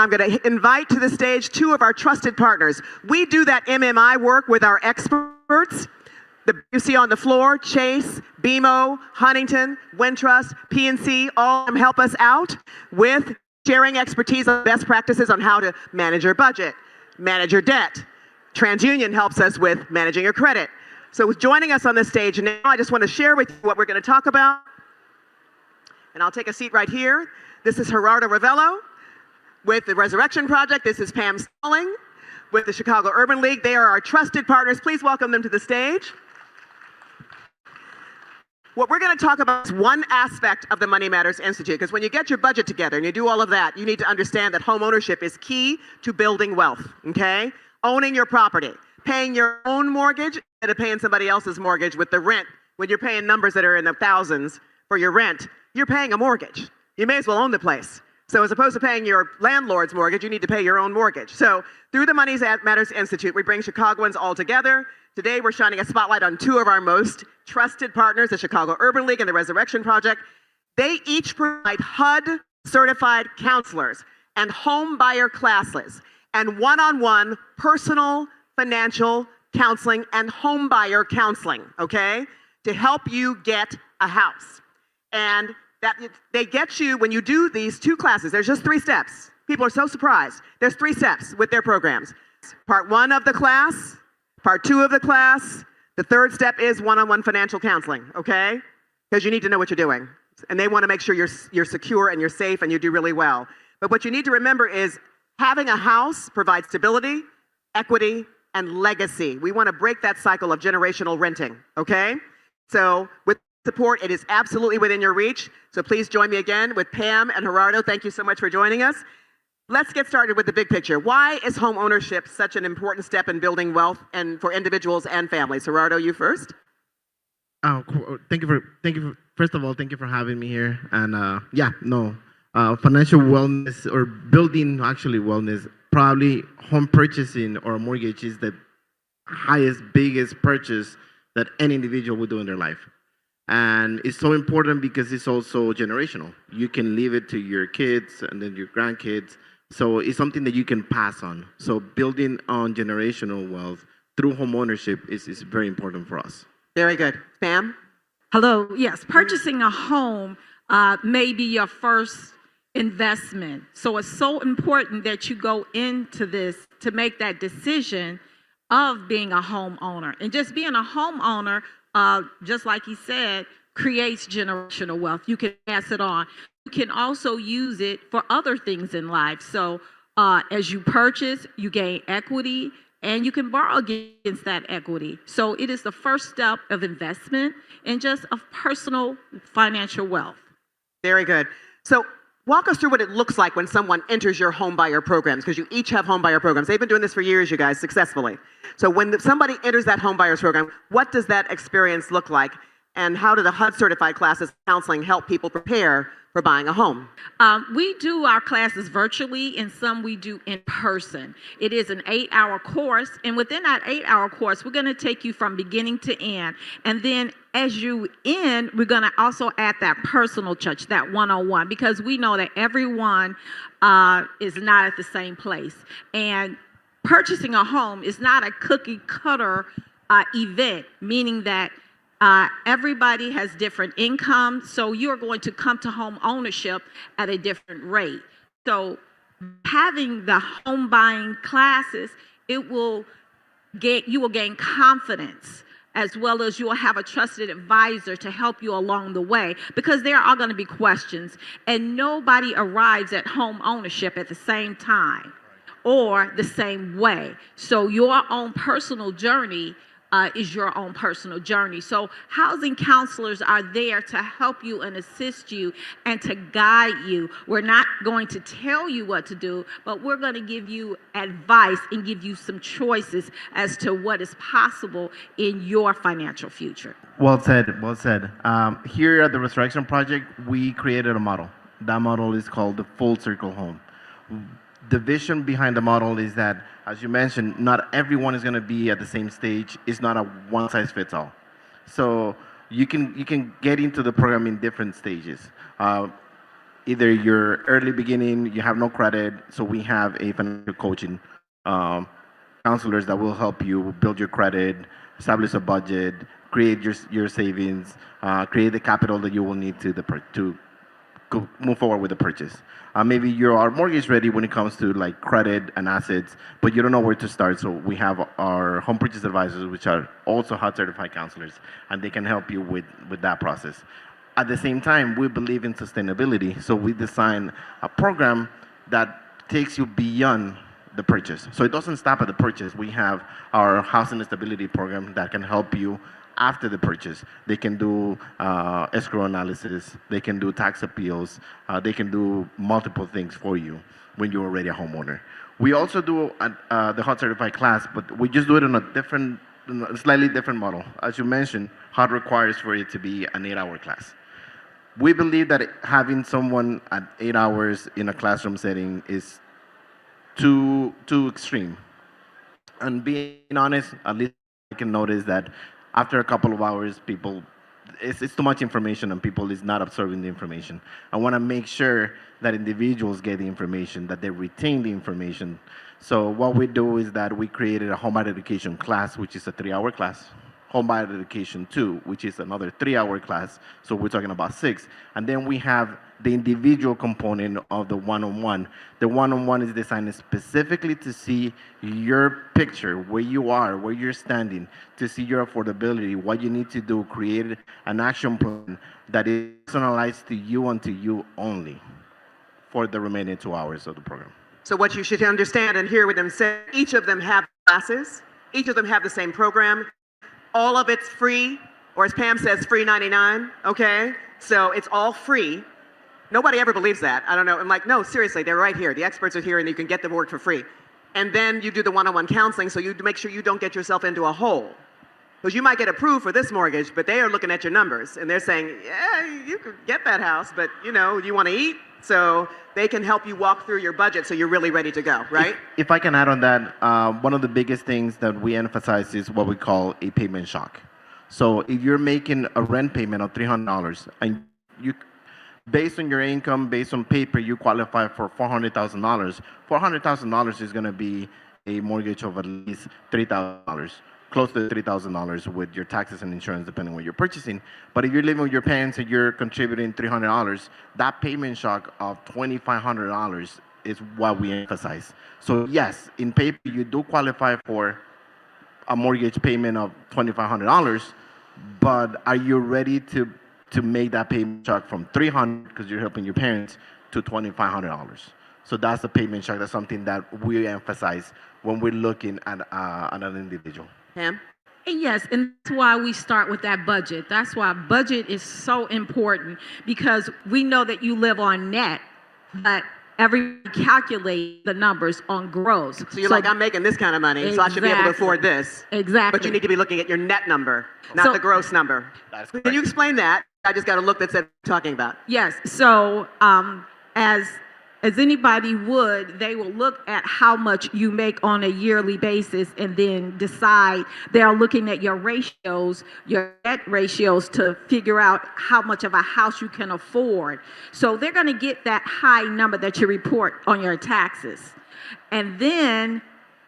I'm going to invite to the stage two of our trusted partners. We do that MMI work with our experts. You see on the floor, Chase, BMO, Huntington, Wintrust, PNC, all of them help us out with sharing expertise on best practices on how to manage your budget, manage your debt. TransUnion helps us with managing your credit. So joining us on this stage now, I just want to share with you what we're going to talk about. And I'll take a seat right here. This is Gerardo Ravelo with the Resurrection Project. This is Pam Stalling with the Chicago Urban League. They are our trusted partners. Please welcome them to the stage. What we're going to talk about is one aspect of the Money Matters Institute, because when you get your budget together and you do all of that, you need to understand that home ownership is key to building wealth, okay? Owning your property, paying your own mortgage instead of paying somebody else's mortgage with the rent. When you're paying numbers that are in the thousands for your rent, you're paying a mortgage. You may as well own the place. So as opposed to paying your landlord's mortgage, you need to pay your own mortgage. So through the Money Matters Institute, we bring Chicagoans all together. Today, we're shining a spotlight on two of our most trusted partners, the Chicago Urban League and the Resurrection Project. They each provide HUD-certified counselors and home buyer classes and one-on-one personal financial counseling and home buyer counseling, okay, to help you get a house. And that they get you, when you do these two classes, there's just 3 steps. People are so surprised. There's 3 steps with their programs. Part 1 of the class, Part 2 of the class, the 3rd step is one-on-one financial counseling, okay? Because you need to know what you're doing. And they want to make sure you're secure and you're safe and you do really well. But what you need to remember is having a house provides stability, equity, and legacy. We want to break that cycle of generational renting, okay? So with support, it is absolutely within your reach. So please join me again with Pam and Gerardo. Thank you so much for joining us. Let's get started with the big picture. Why is home ownership such an important step in building wealth and for individuals and families? Gerardo, you first. Oh, thank you. First of all, thank you for having me here. And financial wellness or building actually wellness, probably home purchasing or mortgage is the biggest purchase that any individual would do in their life. And it's so important because it's also generational. You can leave it to your kids and then your grandkids. So it's something that you can pass on. So building on generational wealth through home ownership is very important for us. Very good. Pam? Hello. Yes, purchasing a home may be your first investment. So it's so important that you go into this to make that decision of being a homeowner. And just being a homeowner, just like he said, creates generational wealth. You can pass it on. You can also use it for other things in life. So as you purchase, you gain equity, and you can borrow against that equity. So it is the first step of investment and just of personal financial wealth. Very good. So walk us through what it looks like when someone enters your home buyer programs, because you each have home buyer programs. They've been doing this for years, you guys, successfully. So when somebody enters that home buyers program, what does that experience look like? And how do the HUD certified classes counseling help people prepare for buying a home? We do our classes virtually, and some we do in person. It is an 8-hour course, and within that 8-hour course, we're going to take you from beginning to end. And then as you end, we're going to also add that personal touch, that one-on-one, because we know that everyone is not at the same place. And purchasing a home is not a cookie cutter event, meaning that everybody has different income, so you're going to come to home ownership at a different rate. So having the home buying classes, you will gain confidence, as well as you will have a trusted advisor to help you along the way, because there are going to be questions, and nobody arrives at home ownership at the same time or the same way. So your own personal journey is your own personal journey. So housing counselors are there to help you and assist you and to guide you. We're not going to tell you what to do, but we're going to give you advice and give you some choices as to what is possible in your financial future. Well said, well said. Here at the Resurrection Project, we created a model. That model is called the Full Circle Home. The vision behind the model is that, as you mentioned, not everyone is going to be at the same stage. It's not a one-size-fits-all. So you can get into the program in different stages. either you're early beginning, you have no credit, so we have a financial coaching um, counselors that will help you build your credit, establish a budget, create your savings, create the capital that you will need to move forward with the purchase. Maybe you are mortgage ready when it comes to like credit and assets, but you don't know where to start. So we have our home purchase advisors, which are also HUD certified counselors, and they can help you with that process. At the same time, we believe in sustainability, so we design a program that takes you beyond the purchase. So it doesn't stop at the purchase. We have our housing stability program that can help you after the purchase. They can do escrow analysis, they can do tax appeals, they can do multiple things for you when you're already a homeowner. We also do the HUD certified class, but we just do it in a slightly different model. As you mentioned, HUD requires for it to be an 8-hour class. We believe that having someone at 8 hours in a classroom setting is too extreme. And being honest, at least I can notice that after a couple of hours, it's too much information and people is not absorbing the information. I want to make sure that individuals get the information, that they retain the information. So what we do is that we created a home buyer education class, which is a 3-hour class. Home buyer education 2, which is another 3-hour class. So we're talking about 6. And then we have the individual component of the one-on-one. The one-on-one is designed specifically to see your picture, where you are, where you're standing, to see your affordability, what you need to do, create an action plan that is personalized to you and to you only for the remaining 2 hours of the program. So what you should understand and hear with them say, each of them have classes, each of them have the same program, all of it's free, or as Pam says, free 99, okay? So it's all free. Nobody ever believes that. I don't know. I'm like, no, seriously, they're right here. The experts are here and you can get the work for free. And then you do the one-on-one counseling so you make sure you don't get yourself into a hole. Because you might get approved for this mortgage, but they are looking at your numbers and they're saying, yeah, you could get that house, but you want to eat. So they can help you walk through your budget so you're really ready to go, right? If I can add on that, one of the biggest things that we emphasize is what we call a payment shock. So if you're making a rent payment of $300 and you, based on your income, based on paper, you qualify for $400,000. $400,000 is going to be a mortgage of at least $3,000. Close to $3,000 with your taxes and insurance, depending on what you're purchasing. But if you're living with your parents and you're contributing $300, that payment shock of $2,500 is what we emphasize. So yes, in paper, you do qualify for a mortgage payment of $2,500, but are you ready to make that payment shock from $300 because you're helping your parents to $2,500? So that's the payment shock. That's something that we emphasize when we're looking at an individual. Pam? And yes, and that's why we start with that budget. That's why budget is so important, because we know that you live on net, but everybody calculate the numbers on gross. So you're like, I'm making this kind of money, exactly. So I should be able to afford this. Exactly. But you need to be looking at your net number, not the gross number. That's Can you explain that? I just got a look that said talking about. Yes. So as anybody would, they will look at how much you make on a yearly basis and then decide. They're looking at your ratios, your debt ratios, to figure out how much of a house you can afford. So they're going to get that high number that you report on your taxes. And then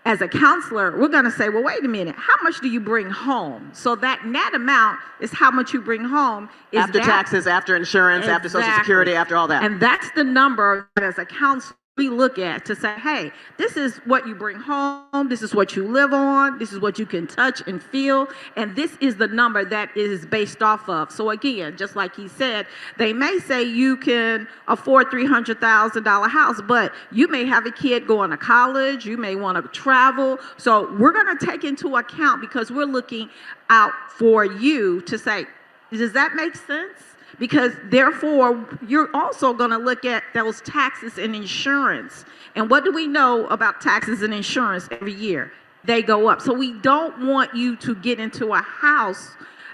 as a counselor, we're going to say, well, wait a minute, how much do you bring home? So that net amount is how much you bring home. After taxes, after insurance, after Social Security, after all that. And that's the number that as a counselor we look at to say, hey, this is what you bring home, this is what you live on, this is what you can touch and feel, and this is the number that is based off of. So again, just like he said, they may say you can afford $300,000 house, but you may have a kid going to college, you may want to travel. So we're going to take into account, because we're looking out for you to say, does that make sense? Because therefore, you're also going to look at those taxes and insurance. And what do we know about taxes and insurance every year? They go up. So we don't want you to get into a house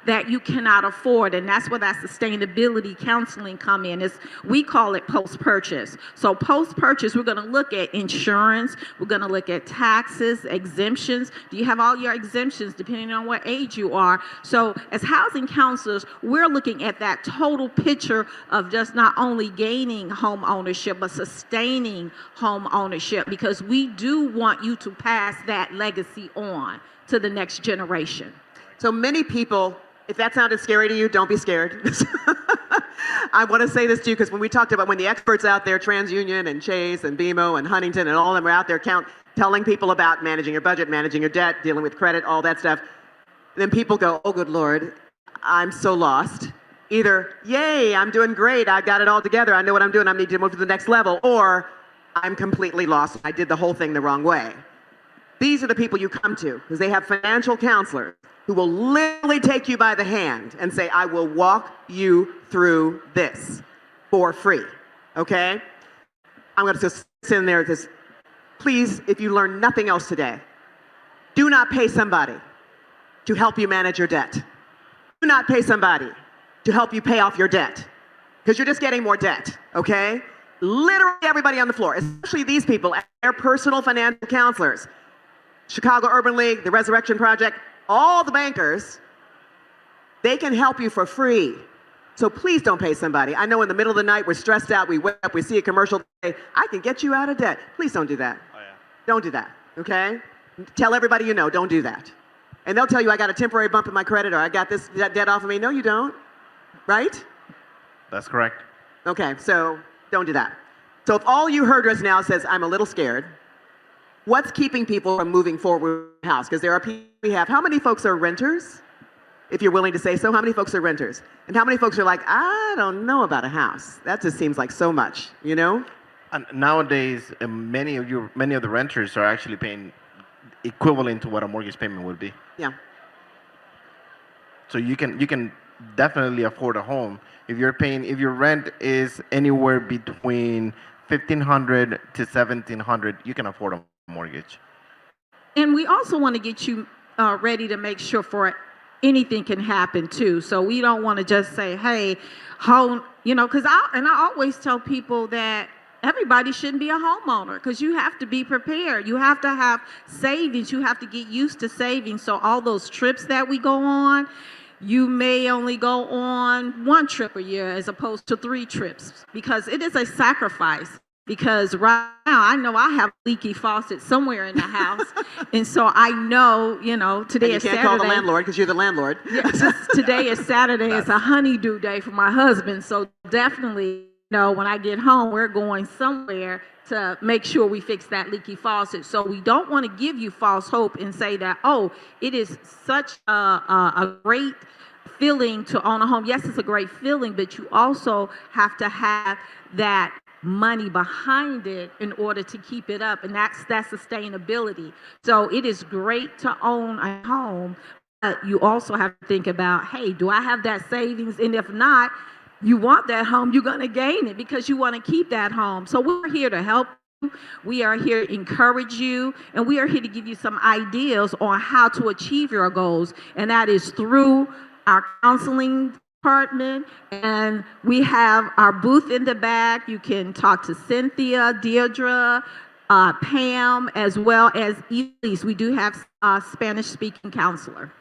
that you cannot afford, and that's where that sustainability counseling come in. We call it post-purchase. So post-purchase, we're going to look at insurance, we're going to look at taxes, exemptions. Do you have all your exemptions depending on what age you are? So as housing counselors, we're looking at that total picture of just not only gaining home ownership, but sustaining home ownership, because we do want you to pass that legacy on to the next generation. So many people, if that sounded scary to you, don't be scared. I want to say this to you because when we talked about when the experts out there, TransUnion and Chase and BMO and Huntington and all of them are out there telling people about managing your budget, managing your debt, dealing with credit, all that stuff, then people go, oh, good Lord, I'm so lost. Either, yay, I'm doing great, I got it all together, I know what I'm doing, I need to move to the next level, or I'm completely lost, I did the whole thing the wrong way. These are the people you come to because they have financial counselors who will literally take you by the hand and say, I will walk you through this for free, okay? I'm going to just sit in there with this. Please, if you learn nothing else today, do not pay somebody to help you manage your debt. Do not pay somebody to help you pay off your debt because you're just getting more debt, okay? Literally everybody on the floor, especially these people, their personal financial counselors, Chicago Urban League, the Resurrection Project, all the bankers, they can help you for free. So please don't pay somebody. I know in the middle of the night, we're stressed out, we wake up, we see a commercial, say, I can get you out of debt. Please don't do that. Oh, yeah. Don't do that, okay? Tell everybody you know, don't do that. And they'll tell you, I got a temporary bump in my credit, or I got this debt off of me. No, you don't, right? That's correct. Okay, so don't do that. So if all you heard just now says, I'm a little scared, what's keeping people from moving forward with the house? Because there are people we have. How many folks are renters? If you're willing to say so, how many folks are renters? And how many folks are like, I don't know about a house. That just seems like so much, you know? And nowadays, many of the renters are actually paying equivalent to what a mortgage payment would be. Yeah. So you can definitely afford a home if your rent is anywhere between $1,500 to $1,700. You can afford a mortgage. And we also want to get you ready to make sure for anything can happen too. So we don't want to just say, hey, home, because I always tell people that everybody shouldn't be a homeowner because you have to be prepared. You have to have savings. You have to get used to saving. So all those trips that we go on, you may only go on 1 trip a year as opposed to 3 trips because it is a sacrifice. Because right now, I know I have a leaky faucet somewhere in the house. And so I know, today is Saturday. You can't call the landlord because you're the landlord. Today is Saturday. It's a honeydew day for my husband. So definitely, when I get home, we're going somewhere to make sure we fix that leaky faucet. So we don't want to give you false hope and say that, oh, it is such a great feeling to own a home. Yes, it's a great feeling, but you also have to have that money behind it in order to keep it up, and that's sustainability. So it is great to own a home, but you also have to think about, hey, do I have that savings? And if not, you want that home, you're going to gain it because you want to keep that home. So we're here to help you. We are here to encourage you, and we are here to give you some ideas on how to achieve your goals, and that is through our counseling department, and we have our booth in the back. You can talk to Cynthia, Deirdre, Pam, as well as Elise. We do have a Spanish-speaking counselor.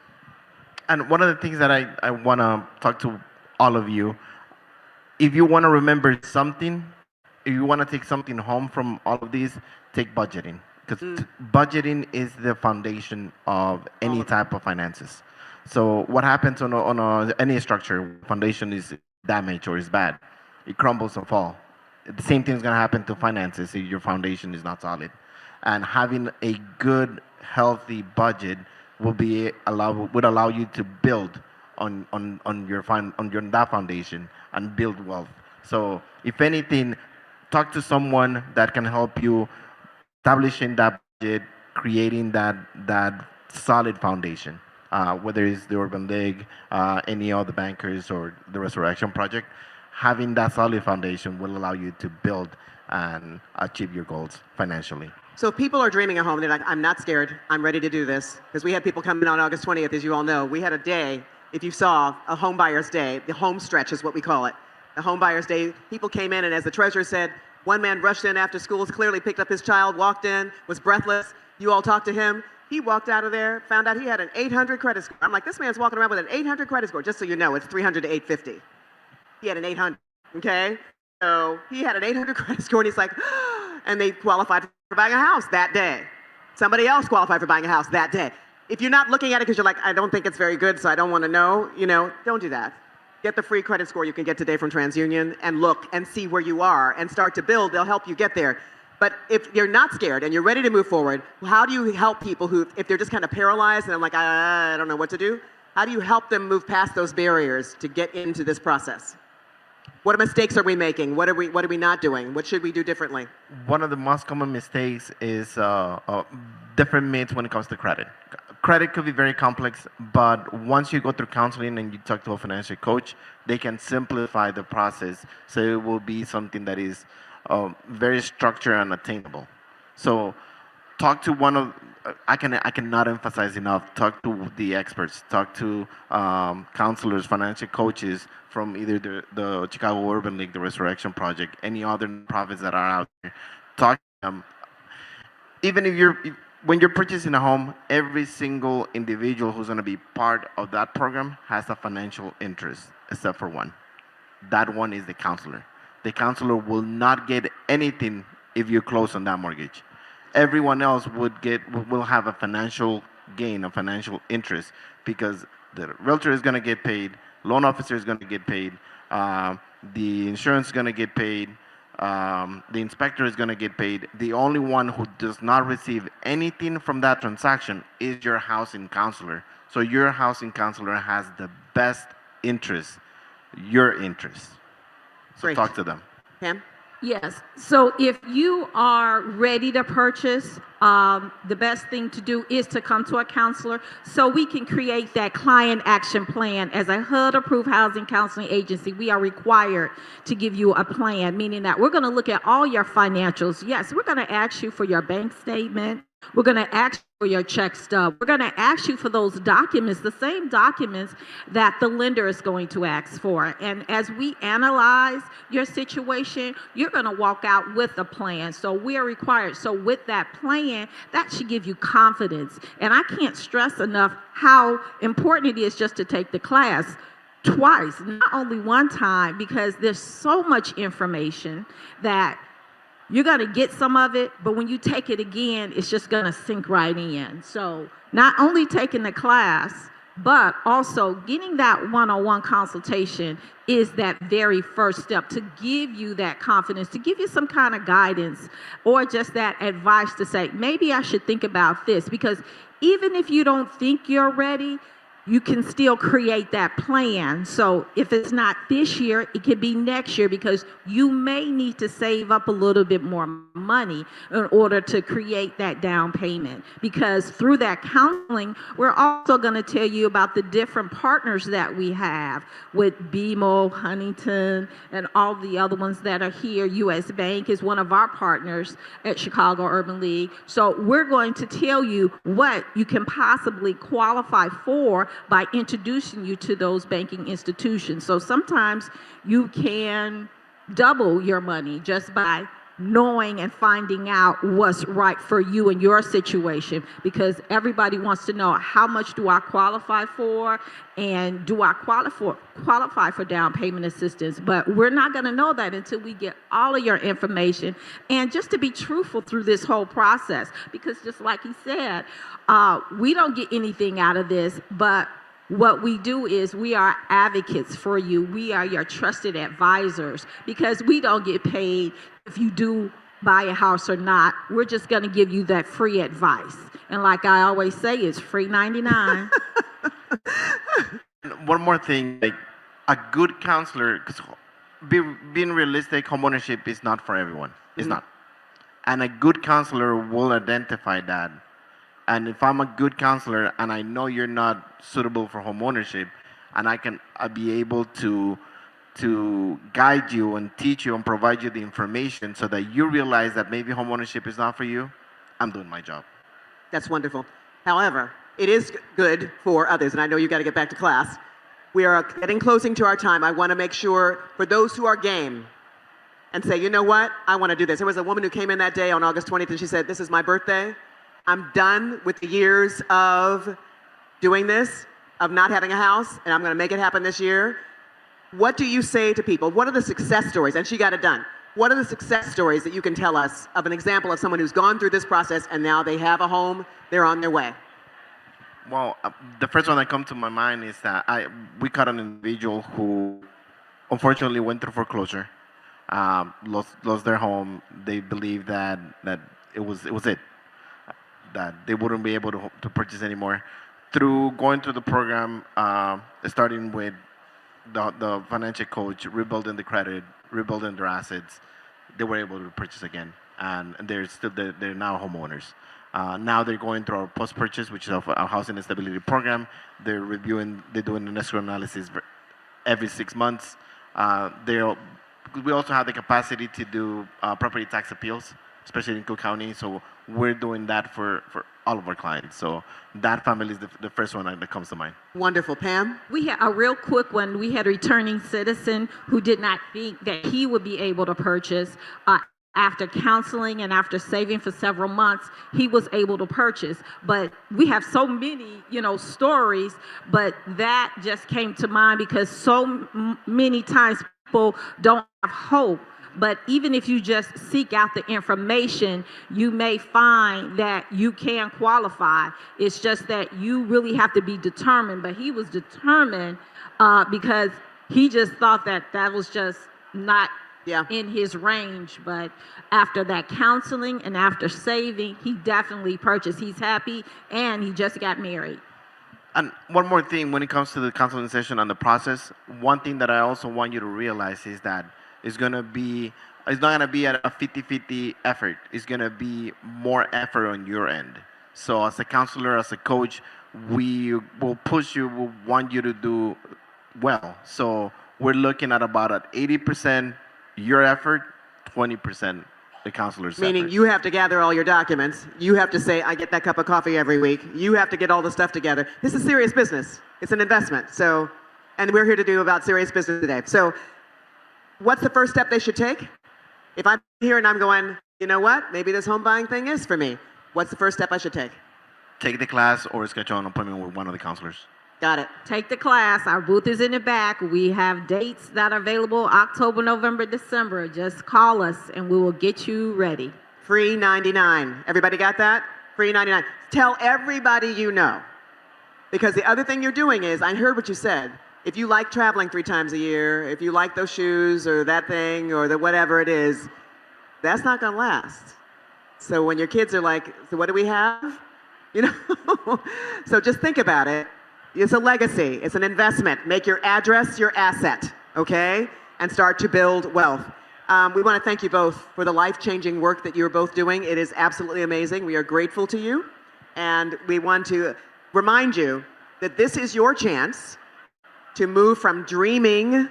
And one of the things that I want to talk to all of you, if you want to remember something, if you want to take something home from all of these, take budgeting. Because budgeting is the foundation of any type of finances. So what happens on any structure, foundation is damaged or is bad. It crumbles and falls. The same thing is going to happen to finances if your foundation is not solid. And having a good, healthy budget would allow you to build on that foundation and build wealth. So if anything, talk to someone that can help you establishing that budget, creating that solid foundation. Whether it's the Urban League, any other bankers, or the Resurrection Project, having that solid foundation will allow you to build and achieve your goals financially. So if people are dreaming a home, they're like, I'm not scared, I'm ready to do this. Because we had people come in on August 20th, as you all know. We had a day if you saw a home buyer's day, the home stretch is what we call it. The home buyer's day, people came in, and as the treasurer said, one man rushed in after school, clearly picked up his child, walked in, was breathless. You all talked to him. He walked out of there, found out he had an 800 credit score. I'm like, this man's walking around with an 800 credit score. Just so you know, it's 300 to 850. He had an 800, okay? So he had an 800 credit score, and he's like, and they qualified for buying a house that day. Somebody else qualified for buying a house that day. If you're not looking at it because you're like, I don't think it's very good, so I don't want to know, don't do that. Get the free credit score you can get today from TransUnion and look and see where you are and start to build. They'll help you get there. But if you're not scared and you're ready to move forward, how do you help people who, if they're just kind of paralyzed and I'm like, I don't know what to do, how do you help them move past those barriers to get into this process? What mistakes are we making? What are we not doing? What should we do differently? One of the most common mistakes is different myths when it comes to credit. Credit could be very complex, but once you go through counseling and you talk to a financial coach, they can simplify the process so it will be something that is very structured and attainable. So talk to one of, I cannot emphasize enough, talk to the experts, talk to counselors, financial coaches from either the Chicago Urban League, the Resurrection Project, any other nonprofits that are out there. Talk to them. Even when you're purchasing a home, every single individual who's going to be part of that program has a financial interest, except for one. That one is the counselor. The counselor will not get anything if you close on that mortgage. Everyone else will have a financial gain, a financial interest, because the realtor is going to get paid, loan officer is going to get paid, the insurance is going to get paid, the inspector is going to get paid. The only one who does not receive anything from that transaction is your housing counselor. So your housing counselor has the best interest, your interest. So Great. talk to them. Pam? Yes. So if you are ready to purchase, the best thing to do is to come to a counselor so we can create that client action plan. As a HUD-approved housing counseling agency, we are required to give you a plan, meaning that we're going to look at all your financials. Yes, we're going to ask you for your bank statement. We're going to ask you for your check stub. We're going to ask you for those documents, the same documents that the lender is going to ask for. And as we analyze your situation, you're going to walk out with a plan. So we are required. So with that plan, that should give you confidence. And I can't stress enough how important it is just to take the class twice, not only one time, because there's so much information that you're going to get some of it, but when you take it again, it's just going to sink right in. So not only taking the class, but also getting that one-on-one consultation is that very first step to give you that confidence, to give you some kind of guidance or just that advice to say, maybe I should think about this. Because even if you don't think you're ready, you can still create that plan. So if it's not this year, it could be next year, because you may need to save up a little bit more money in order to create that down payment. Because through that counseling, we're also going to tell you about the different partners that we have with BMO, Huntington, and all the other ones that are here. US Bank is one of our partners at Chicago Urban League. So we're going to tell you what you can possibly qualify for by introducing you to those banking institutions. So sometimes you can double your money just by knowing and finding out what's right for you and your situation, because everybody wants to know, how much do I qualify for, and do I qualify for down payment assistance? But we're not going to know that until we get all of your information, and just to be truthful through this whole process, because just like he said, we don't get anything out of this, but what we do is we are advocates for you. We are your trusted advisors, because we don't get paid if you do buy a house or not. We're just going to give you that free advice. And like I always say, it's free 99. One more thing, like a good counselor, because being realistic, homeownership is not for everyone. It's not. And a good counselor will identify that. And if I'm a good counselor and I know you're not suitable for homeownership, and I'll be able to guide you and teach you and provide you the information so that you realize that maybe homeownership is not for you, I'm doing my job. That's wonderful. However, it is good for others, and I know you got to get back to class, We are getting closing to our time. I want to make sure for those who are game and say, you know what, I want to do this. There was a woman who came in that day on August 20th and she said, this is my birthday. I'm done with the years of doing this, of not having a house, and I'm going to make it happen this year. What do you say to people? What are the success stories? And she got it done. What are the success stories that you can tell us of an example of someone who's gone through this process and now they have a home, they're on their way? Well, the first one that comes to my mind is that we caught an individual who unfortunately went through foreclosure, lost their home. They believed that it was it, that they wouldn't be able to purchase anymore. Through going through the program, starting with the financial coach, rebuilding the credit, rebuilding their assets, they were able to purchase again, and they're now homeowners. Now they're going through our post-purchase, which is our housing and stability program. They're doing an escrow analysis every 6 months. We also have the capacity to do property tax appeals, especially in Cook County. So we're doing that for all of our clients. So that family is the first one that comes to mind. Wonderful. Pam? We had a real quick one. We had a returning citizen who did not think that he would be able to purchase. After counseling and after saving for several months, he was able to purchase. But we have so many, stories, but that just came to mind because so many times people don't have hope. But even if you just seek out the information, you may find that you can qualify. It's just that you really have to be determined. But he was determined because he just thought that was just not in his range. But after that counseling and after saving, he definitely purchased. He's happy, and he just got married. And one more thing, when it comes to the counseling session and the process, one thing that I also want you to realize is that it's not going to be a 50-50 effort. It's going to be more effort on your end. So as a counselor, as a coach, we will push you, we want you to do well. So we're looking at about an 80% your effort, 20% the counselor's Meaning effort. you have to gather all your documents. You have to say, I get that cup of coffee every week. You have to get all the stuff together. This is serious business. It's an investment. So, and we're here to do about serious business today. So what's the first step they should take? If I'm here and I'm going, you know what? Maybe this home buying thing is for me. What's the first step I should take? Take the class or schedule an appointment with one of the counselors. Got it. Take the class. Our booth is in the back. We have dates that are available October, November, December. Just call us and we will get you ready. Free 99. Everybody got that? Free 99. Tell everybody you know. Because the other thing you're doing is, I heard what you said. If you like traveling 3 times a year, if you like those shoes or that thing or the whatever it is, that's not going to last. So when your kids are like, so what do we have? So just think about it. It's a legacy. It's an investment. Make your address your asset, okay? And start to build wealth. We want to thank you both for the life-changing work that you're both doing. It is absolutely amazing. We are grateful to you. And we want to remind you that this is your chance to move from dreaming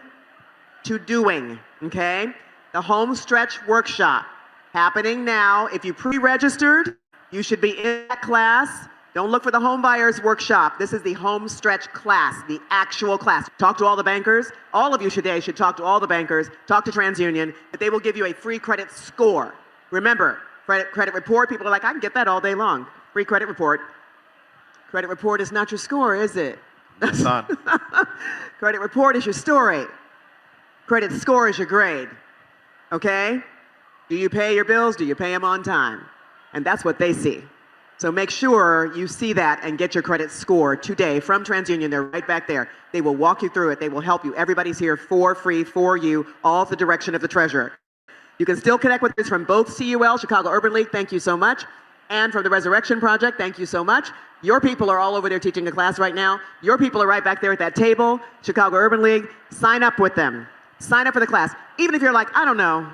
to doing, okay? The Homestretch Workshop happening now. If you pre-registered, you should be in that class. Don't look for the Homebuyers Workshop. This is the Homestretch class, the actual class. Talk to all the bankers. All of you today should talk to all the bankers. Talk to TransUnion, but they will give you a free credit score. Remember, credit report, people are like, I can get that all day long. Free credit report. Credit report is not your score, is it? It's not. Credit report is your story. Credit score is your grade. Okay? Do you pay your bills? Do you pay them on time? And that's what they see. So make sure you see that and get your credit score today from TransUnion. They're right back there. They will walk you through it. They will help you. Everybody's here for free for you, all at the direction of the treasurer. You can still connect with us from both CUL, Chicago Urban League, thank you so much, and from the Resurrection Project, thank you so much. Your people are all over there teaching the class right now. Your people are right back there at that table, Chicago Urban League. Sign up with them. Sign up for the class. Even if you're like, I don't know,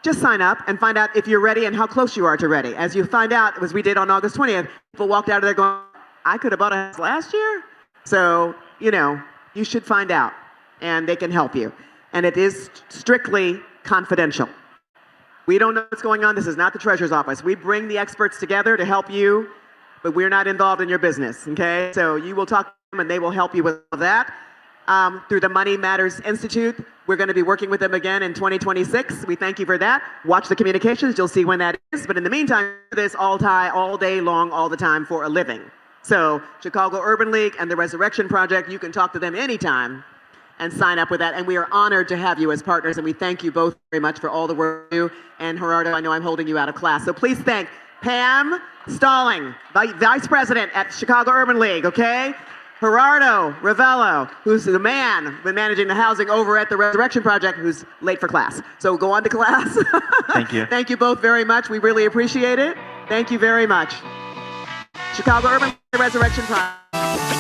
just sign up and find out if you're ready and how close you are to ready. As you find out, as we did on August 20th, people walked out of there going, I could have bought a house last year. So, you should find out and they can help you. And it is strictly confidential. We don't know what's going on. This is not the treasurer's office. We bring the experts together to help you, but we're not involved in your business, okay? So you will talk and they will help you with that. Through the Money Matters Institute, we're going to be working with them again in 2026. We thank you for that. Watch the communications. You'll see when that is. But in the meantime, this all day long, all the time for a living. So Chicago Urban League and the Resurrection Project, you can talk to them anytime and sign up with that. And we are honored to have you as partners. And we thank you both very much for all the work you do. And Gerardo, I know I'm holding you out of class. So please thank Pam Stalling, Vice President at Chicago Urban League, okay? Gerardo Ravelo, who's the man been managing the housing over at the Resurrection Project, who's late for class. So go on to class. Thank you. Thank you both very much. We really appreciate it. Thank you very much. Chicago Urban League, Resurrection Project.